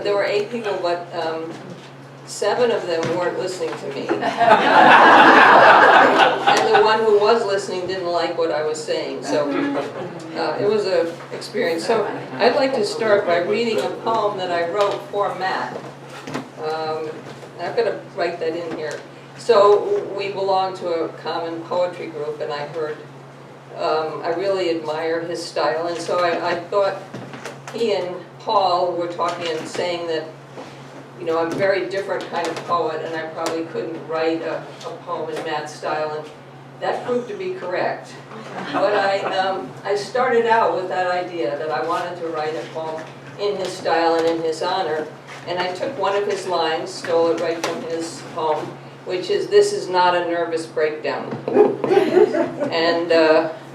there were 8 people, but 7 of them weren't listening to me. And the one who was listening didn't like what I was saying, so it was an experience. So I'd like to start by reading a poem that I wrote for Matt. I've got to write that in here. So we belong to a common poetry group, and I heard, I really admire his style, and so I thought he and Paul were talking and saying that, you know, I'm a very different kind of poet, and I probably couldn't write a poem in Matt's style, and that proved to be correct. But I started out with that idea that I wanted to write a poem in his style and in his honor, and I took one of his lines, stole it right from his poem, which is, "This is not a nervous breakdown." And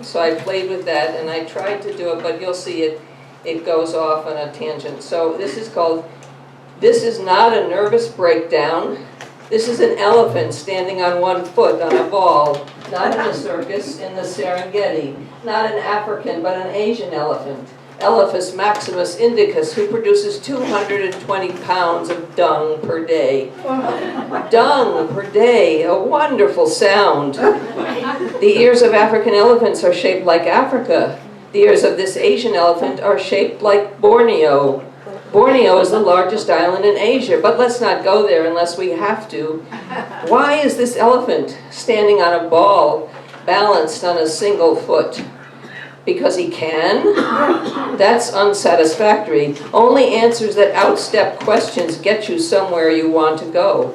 so I played with that, and I tried to do it, but you'll see it goes off on a tangent. So this is called, "This is not a nervous breakdown. This is an elephant standing on one foot on a ball, not in a circus in the Serengeti, not an African but an Asian elephant, Elephas maximus indicus, who produces 220 pounds of dung per day." Dung per day, a wonderful sound. "The ears of African elephants are shaped like Africa. The ears of this Asian elephant are shaped like Borneo. Borneo is the largest island in Asia, but let's not go there unless we have to. Why is this elephant standing on a ball, balanced on a single foot? Because he can? That's unsatisfactory. Only answers that outstep questions get you somewhere you want to go.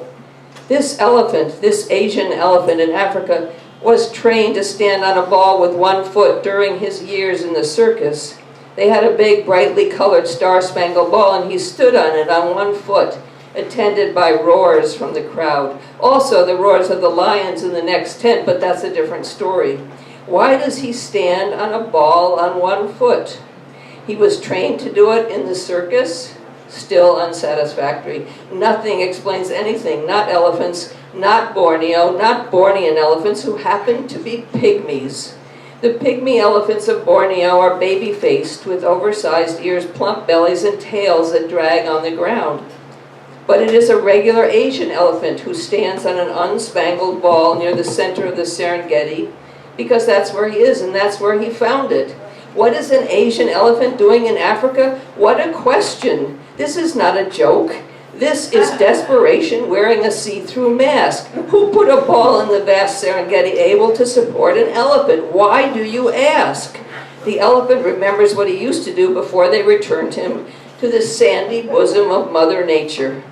This elephant, this Asian elephant in Africa, was trained to stand on a ball with one foot during his years in the circus. They had a big, brightly colored star-spangled ball, and he stood on it on one foot, attended by roars from the crowd. Also the roars of the lions in the next tent, but that's a different story. Why does he stand on a ball on one foot? He was trained to do it in the circus. Still unsatisfactory. Nothing explains anything. Not elephants, not Borneo, not Bornean elephants, who happen to be pygmies. The pygmy elephants of Borneo are baby-faced, with oversized ears, plump bellies, and tails that drag on the ground. But it is a regular Asian elephant who stands on an unspangled ball near the center of the Serengeti, because that's where he is, and that's where he found it. What is an Asian elephant doing in Africa? What a question. This is not a joke. This is desperation wearing a see-through mask. Who put a ball in the vast Serengeti able to support an elephant? Why do you ask? The elephant remembers what he used to do before they returned him to the sandy bosom of Mother Nature.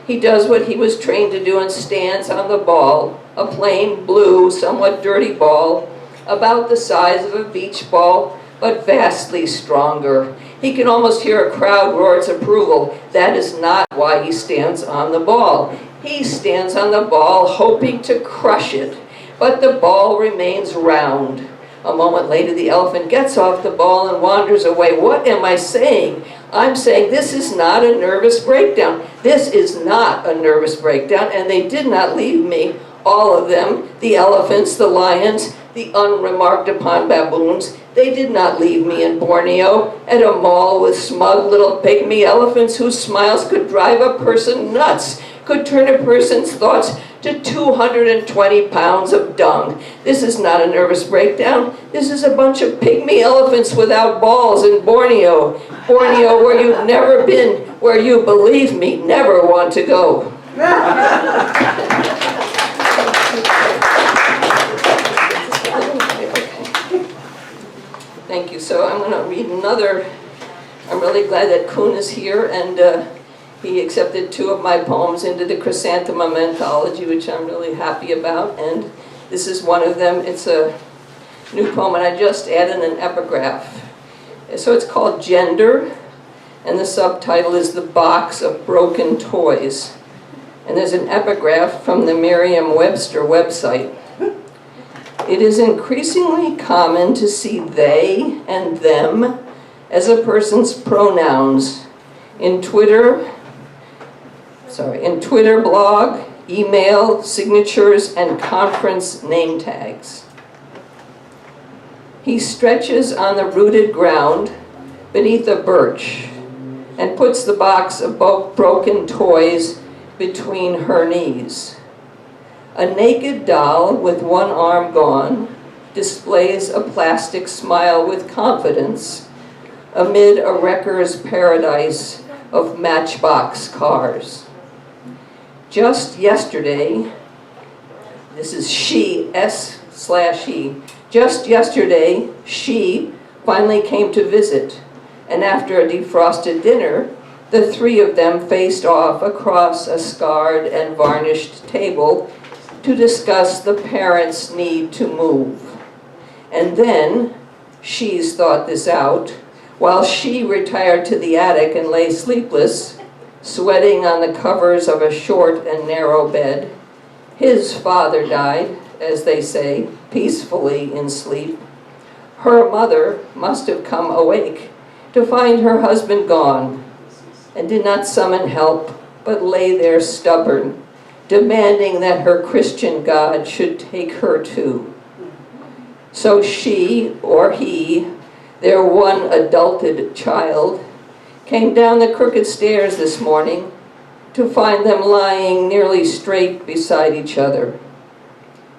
He does what he was trained to do and stands on the ball, a plain, blue, somewhat dirty ball, about the size of a beach ball, but vastly stronger. He can almost hear a crowd roar its approval. That is not why he stands on the ball. He stands on the ball hoping to crush it, but the ball remains round. A moment later, the elephant gets off the ball and wanders away. What am I saying? I'm saying this is not a nervous breakdown. This is not a nervous breakdown, and they did not leave me, all of them, the elephants, the lions, the unremarked upon baboons. They did not leave me in Borneo at a mall with smug little pygmy elephants whose smiles could drive a person nuts, could turn a person's thoughts to 220 pounds of dung. This is not a nervous breakdown. This is a bunch of pygmy elephants without balls in Borneo. Borneo, where you've never been, where you, believe me, never want to go. Thank you. So I'm going to read another. I'm really glad that Kuhn is here, and he accepted 2 of my poems into the Chrysanthemum anthology, which I'm really happy about, and this is one of them. It's a new poem, and I just added an epigraph. So it's called Gender, and the subtitle is The Box of Broken Toys. And there's an epigraph from the Merriam-Webster website. It is increasingly common to see they and them as a person's pronouns in Twitter blog, email, signatures, and conference name tags. He stretches on the rooted ground beneath a birch and puts the box of broken toys between her knees. A naked doll with one arm gone displays a plastic smile with confidence amid a wrecker's paradise of matchbox cars. Just yesterday, this is she, S/he, just yesterday, she finally came to visit, and after a defrosted dinner, the three of them faced off across a scarred and varnished table to discuss the parents' need to move. And then, she's thought this out, while she retired to the attic and lay sleepless, sweating on the covers of a short and narrow bed. His father died, as they say, peacefully in sleep. Her mother must have come awake to find her husband gone, and did not summon help, but lay there stubborn, demanding that her Christian God should take her too. So she, or he, their one adulted child, came down the crooked stairs this morning to find them lying nearly straight beside each other.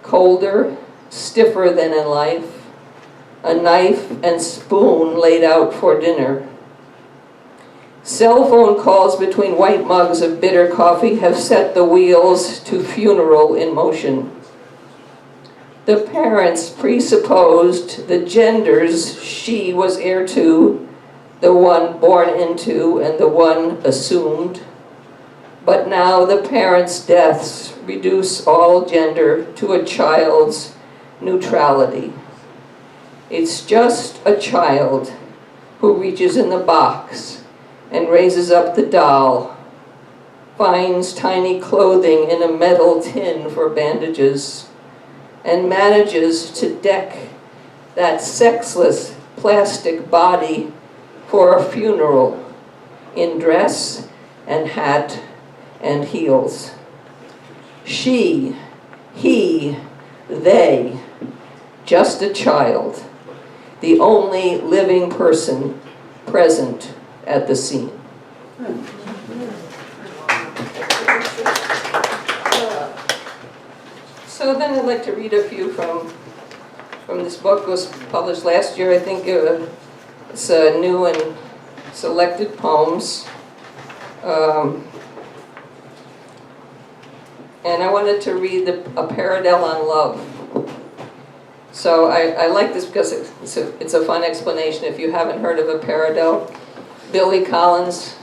Colder, stiffer than in life, a knife and spoon laid out for dinner. Cell phone calls between white mugs of bitter coffee have set the wheels to funeral in motion. The parents presupposed the genders she was heir to, the one born into and the one assumed. But now the parents' deaths reduce all gender to a child's neutrality. It's just a child who reaches in the box and raises up the doll, finds tiny clothing in a metal tin for bandages, and manages to deck that sexless plastic body for a funeral in dress and hat and heels. She, he, they, just a child, the only living person present at the scene. So then I'd like to read a few from this book. It was published last year. I think it's new and selected poems. And I wanted to read a paradel on love. So I like this because it's a fun explanation if you haven't heard of a paradel. Billy Collins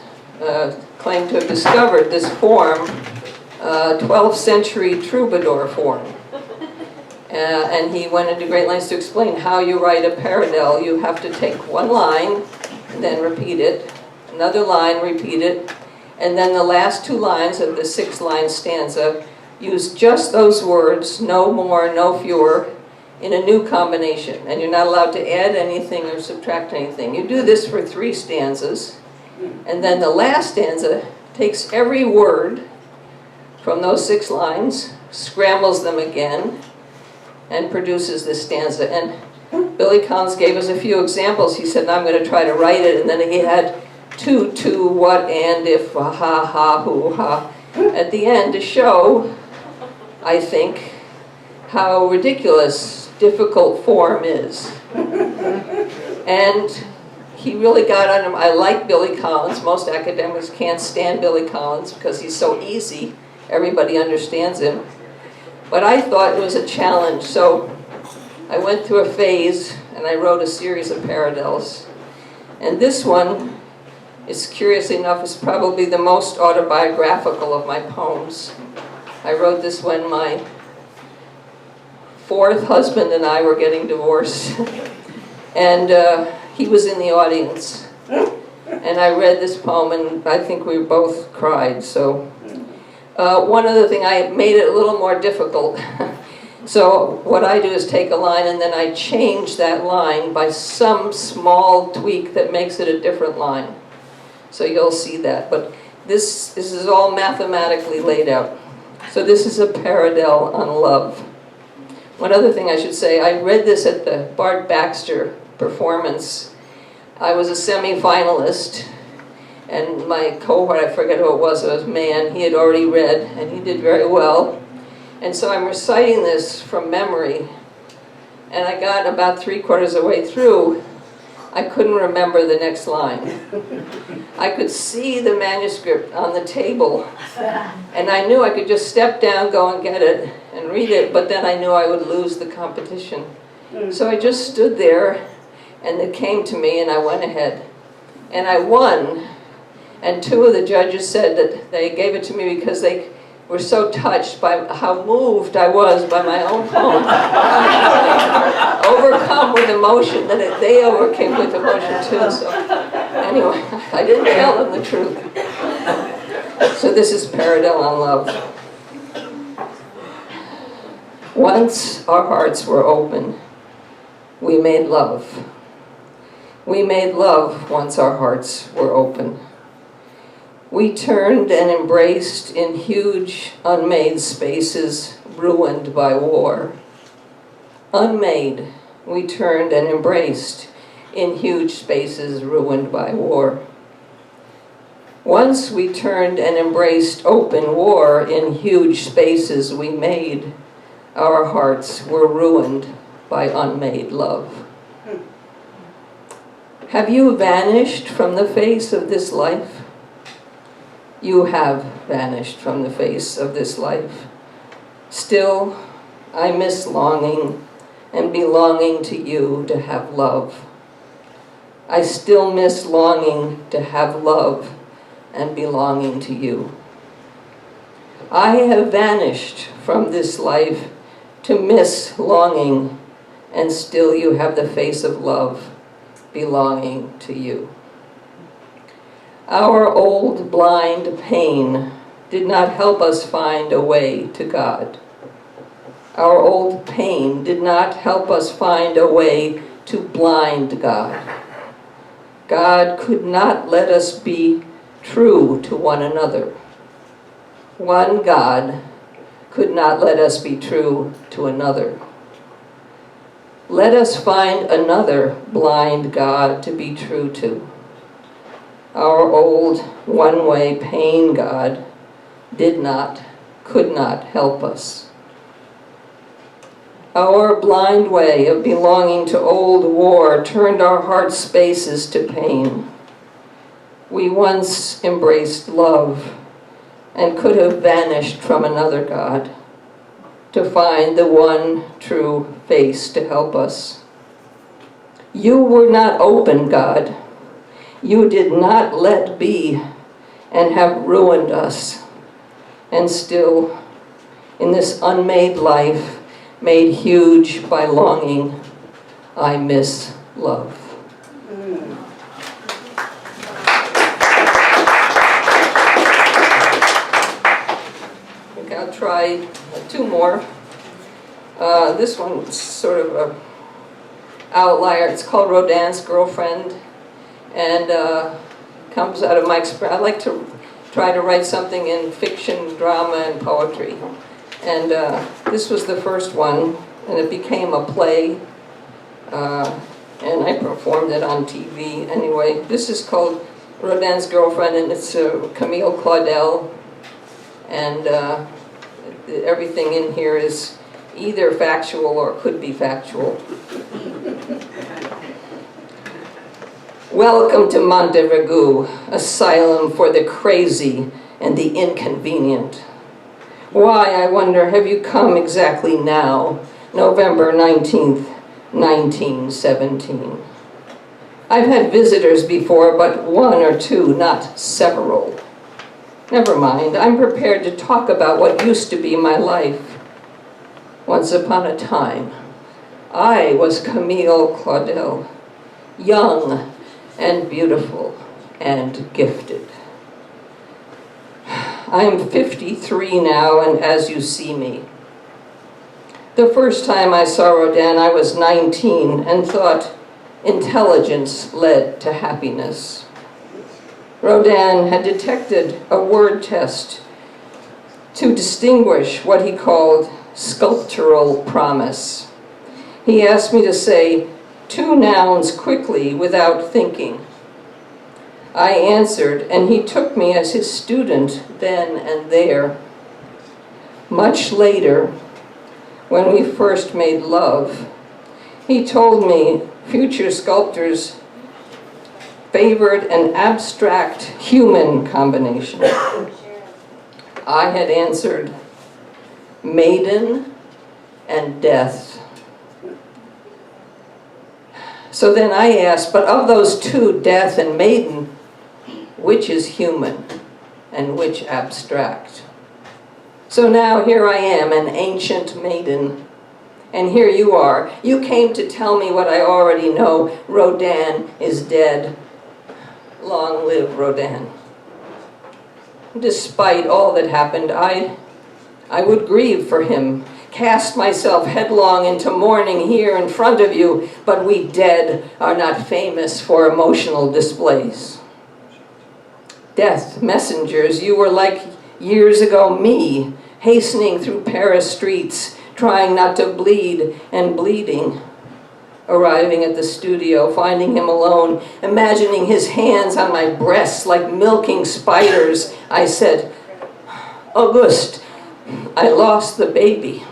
claimed to have discovered this form, 12th century troubadour form. And he went into great lengths to explain how you write a paradel. You have to take one line, and then repeat it, another line, repeat it, and then the last two lines of the 6-line stanza, use just those words, no more, no fewer, in a new combination. And you're not allowed to add anything or subtract anything. You do this for 3 stanzas, and then the last stanza takes every word from those 6 lines, scrambles them again, and produces this stanza. And Billy Collins gave us a few examples. He said, I'm going to try to write it, and then he had to, what, and, if, ha, ha, who, ha, at the end to show, I think, how ridiculous difficult form is. And he really got on him. I like Billy Collins. Most academics can't stand Billy Collins because he's so easy. Everybody understands him. But I thought it was a challenge, so I went through a phase and I wrote a series of paradels. And this one is, curiously enough, is probably the most autobiographical of my poems. I wrote this when my 4th husband and I were getting divorced. And he was in the audience. And I read this poem, and I think we both cried. So one other thing, I made it a little more difficult. So what I do is take a line, and then I change that line by some small tweak that makes it a different line. So you'll see that. But this is all mathematically laid out. So this is a paradel on love. One other thing I should say, I read this at the Bart Baxter performance. I was a semi-finalist, And my cohort, I forget who it was man, he had already read, and he did very well. And so I'm reciting this from memory, and I got about 3/4 of the way through. I couldn't remember the next line. I could see the manuscript on the table, and I knew I could just step down, go and get it, and read it, but then I knew I would lose the competition. So I just stood there, and it came to me, and I went ahead. And I won, and 2 of the judges said that they gave it to me because they were so touched by how moved I was by my own poem. Overcome with emotion, that they overcame with emotion too. So anyway, I didn't tell them the truth. So this is Paradell on Love. Once our hearts were open, we made love. We made love once our hearts were open. We turned and embraced in huge, unmade spaces ruined by war. Unmade, we turned and embraced in huge spaces ruined by war. Once we turned and embraced open war in huge spaces we made, our hearts were ruined by unmade love. Have you vanished from the face of this life? You have vanished from the face of this life. Still, I miss longing and belonging to you to have love. I still miss longing to have love and belonging to you. I have vanished from this life to miss longing, and still you have the face of love belonging to you. Our old blind pain did not help us find a way to God. Our old pain did not help us find a way to blind God. God could not let us be true to one another. One God could not let us be true to another. Let us find another blind God to be true to. Our old one-way pain God could not help us. Our blind way of belonging to old war turned our heart spaces to pain. We once embraced love and could have vanished from another God to find the one true face to help us. You were not open, God. You did not let be and have ruined us. And still, in this unmade life, made huge by longing, I miss love. Okay, I'll try 2 more. This one's sort of an outlier. It's called Rodin's Girlfriend, and comes out of my experience. I like to try to write something in fiction, drama, and poetry. And this was the first one, and it became a play, and I performed it on TV. Anyway, this is called Rodin's Girlfriend, and it's Camille Claudel, and everything in here is either factual or could be factual. Welcome to Monterey, asylum for the crazy and the inconvenient. Why, I wonder, have you come exactly now, November 19th, 1917? I've had visitors before, but 1 or 2, not several. Never mind, I'm prepared to talk about what used to be my life. Once upon a time, I was Camille Claudel, young and beautiful and gifted. I'm 53 now, and as you see me. The first time I saw Rodin, I was 19 and thought intelligence led to happiness. Rodin had detected a word test to distinguish what he called sculptural promise. He asked me to say 2 nouns quickly without thinking. I answered, and he took me as his student then and there. Much later, when we first made love, he told me future sculptors favored an abstract human combination. I had answered, maiden and death. So then I asked, but of those two, death and maiden, which is human and which abstract? So now here I am, an ancient maiden, and here you are. You came to tell me what I already know. Rodin is dead. Long live Rodin. Despite all that happened, I would grieve for him, cast myself headlong into mourning here in front of you, but we dead are not famous for emotional displays. Death messengers, you were like years ago me, hastening through Paris streets, trying not to bleed and bleeding. Arriving at the studio, finding him alone, imagining his hands on my breasts like milking spiders, I said, Auguste, I lost the baby.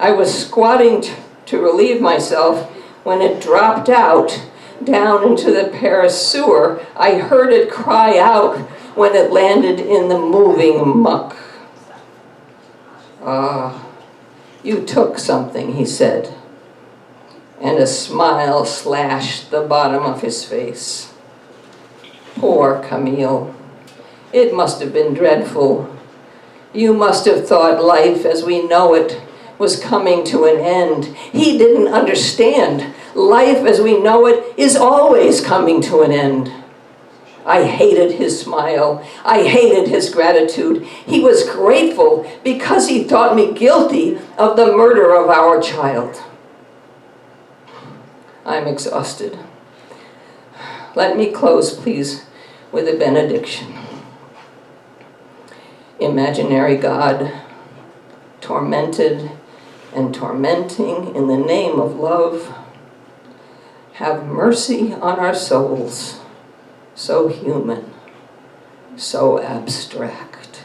I was squatting to relieve myself when it dropped out down into the Paris sewer. I heard it cry out when it landed in the moving muck. Ah, you took something, he said, and a smile slashed the bottom of his face. Poor Camille. It must have been dreadful. You must have thought life as we know it was coming to an end. He didn't understand. Life as we know it is always coming to an end. I hated his smile. I hated his gratitude. He was grateful because he thought me guilty of the murder of our child. I'm exhausted. Let me close, please, with a benediction. Imaginary God, tormented and tormenting in the name of love, have mercy on our souls, so human, so abstract.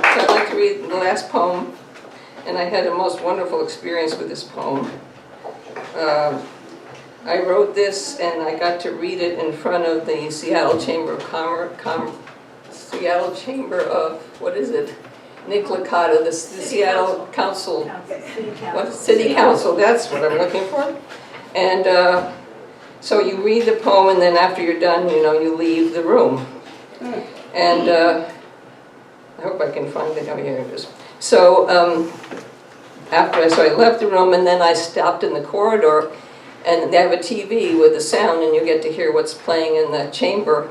I'd like to read the last poem, and I had a most wonderful experience with this poem. I wrote this, and I got to read it in front of the Seattle Chamber of what is it? Nick Licata, the Seattle Council, City Council, that's what I'm looking for. And so you read the poem, and then after you're done, you leave the room. And I hope I can find it. Oh, here it is. So I left the room, and then I stopped in the corridor, and they have a TV with the sound, and you get to hear what's playing in the chamber.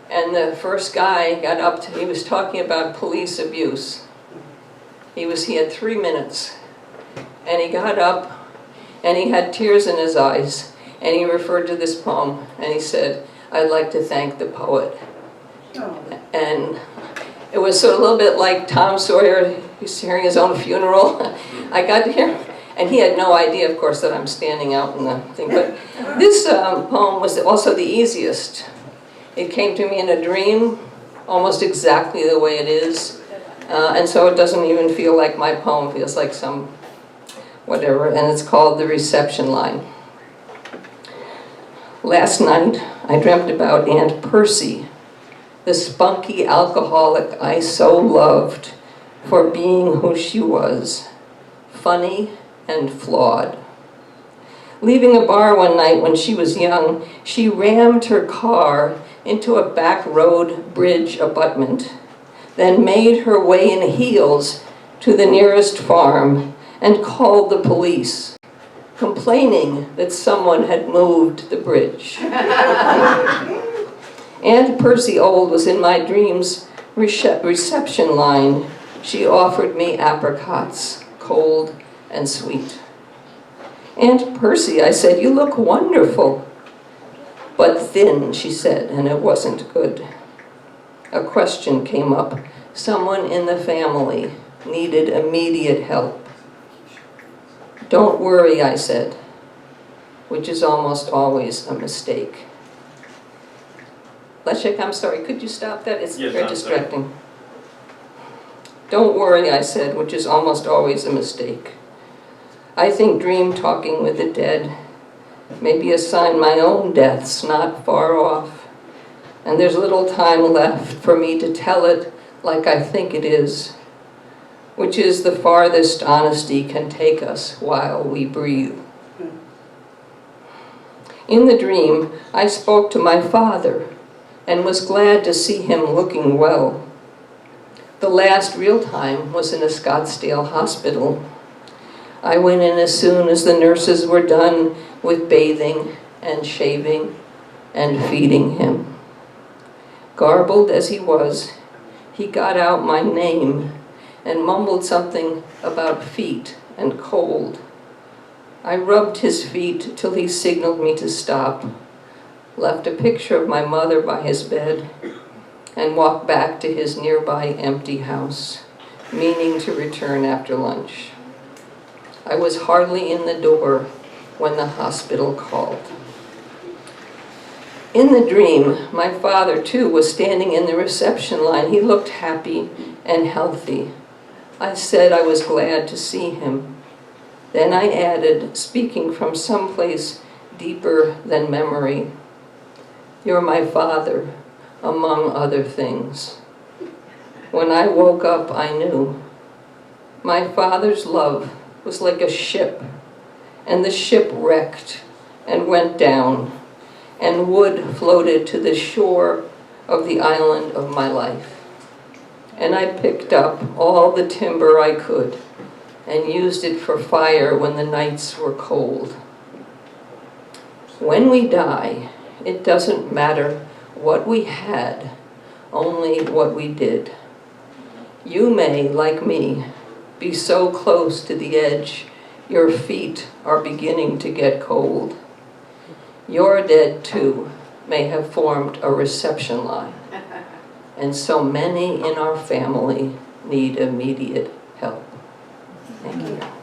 And the first guy got up, he was talking about police abuse. He had 3 minutes, and he got up, and he had tears in his eyes, and he referred to this poem, and he said, I'd like to thank the poet. Oh. And it was sort of a little bit like Tom Sawyer, he's hearing his own funeral. I got to hear, and he had no idea, of course, that I'm standing out in the thing, but this poem was also the easiest. It came to me in a dream, almost exactly the way it is. And so it doesn't even feel like my poem, feels like some whatever, and it's called The Reception Line. Last night, I dreamt about Aunt Percy, the spunky alcoholic I so loved for being who she was, funny and flawed. Leaving a bar one night when she was young, she rammed her car into a back road bridge abutment, then made her way in heels to the nearest farm and called the police, complaining that someone had moved the bridge. Aunt Percy Old was in my dreams' reception line. She offered me apricots, cold and sweet. Aunt Percy, I said, you look wonderful. But thin, she said, and it wasn't good. A question came up. Someone in the family needed immediate help. Don't worry, I said, which is almost always a mistake. Leszek, I'm sorry, could you stop that? It's Yes, very I'm distracting. Don't worry, I said, which is almost always a mistake. I think dream talking with the dead may be a sign my own death's not far off, and there's little time left for me to tell it like I think it is, which is the farthest honesty can take us while we breathe. In the dream, I spoke to my father and was glad to see him looking well. The last real time was in a Scottsdale hospital. I went in as soon as the nurses were done with bathing and shaving and feeding him. Garbled as he was, he got out my name and mumbled something about feet and cold. I rubbed his feet till he signaled me to stop, left a picture of my mother by his bed, and walked back to his nearby empty house, meaning to return after lunch. I was hardly in the door when the hospital called. In the dream, my father too was standing in the reception line. He looked happy and healthy. I said I was glad to see him. Then I added, speaking from someplace deeper than memory, "You're my father, among other things." When I woke up, I knew. My father's love was like a ship, and the ship wrecked and went down, and wood floated to the shore of the island of my life. And I picked up all the timber I could and used it for fire when the nights were cold. When we die, it doesn't matter what we had, only what we did. You may, like me, be so close to the edge your feet are beginning to get cold. Your dead, too, may have formed a reception line, and so many in our family need immediate help. Thank you.